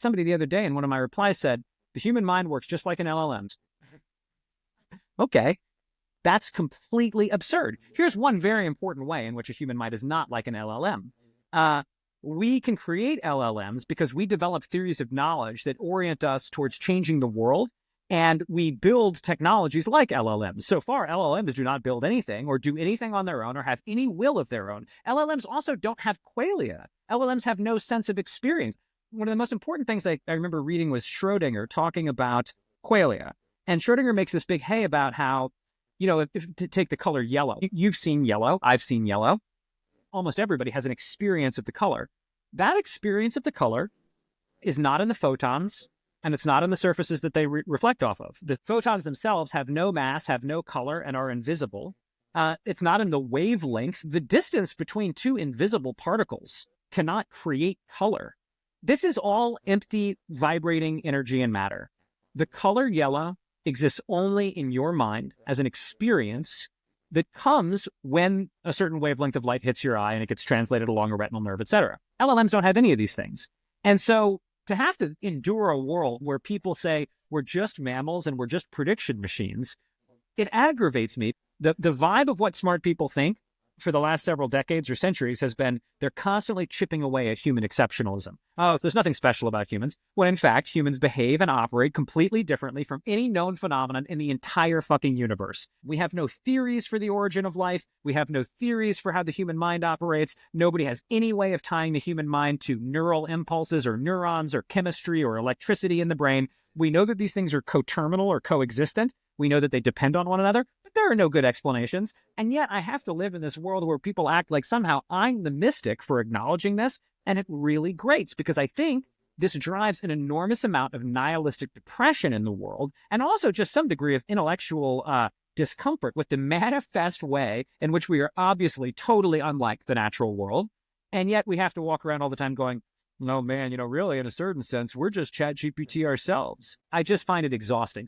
Somebody the other day in one of my replies said, the human mind works just like an LLMs. Okay, that's completely absurd. Here's one very important way in which a human mind is not like an LLM. We can create LLMs because we develop theories of knowledge that orient us towards changing the world, and we build technologies like LLMs. So far, LLMs do not build anything or do anything on their own or have any will of their own. LLMs also don't have qualia. LLMs have no sense of experience. One of the most important things I remember reading was Schrodinger talking about qualia. And Schrodinger makes this big hay about how, if to take the color yellow, you've seen yellow, I've seen yellow. Almost everybody has an experience of the color. That experience of the color is not in the photons, and it's not in the surfaces that they reflect off of. The photons themselves have no mass, have no color, and are invisible. It's not in the wavelength. The distance between two invisible particles cannot create color. This is all empty, vibrating energy and matter. The color yellow exists only in your mind as an experience that comes when a certain wavelength of light hits your eye and it gets translated along a retinal nerve, etc. LLMs don't have any of these things. And so to have to endure a world where people say we're just mammals and we're just prediction machines, it aggravates me. The vibe of what smart people think for the last several decades or centuries has been they're constantly chipping away at human exceptionalism. Oh, there's nothing special about humans, when in fact humans behave and operate completely differently from any known phenomenon in the entire fucking universe. We have no theories for the origin of life. We have no theories for how the human mind operates. Nobody has any way of tying the human mind to neural impulses or neurons or chemistry or electricity in the brain. We know that these things are coterminal or coexistent. We know that they depend on one another, but there are no good explanations. And yet I have to live in this world where people act like somehow I'm the mystic for acknowledging this. And it really grates because I think this drives an enormous amount of nihilistic depression in the world and also just some degree of intellectual discomfort with the manifest way in which we are obviously totally unlike the natural world. And yet we have to walk around all the time going, no, man, really, in a certain sense, we're just ChatGPT ourselves. I just find it exhausting.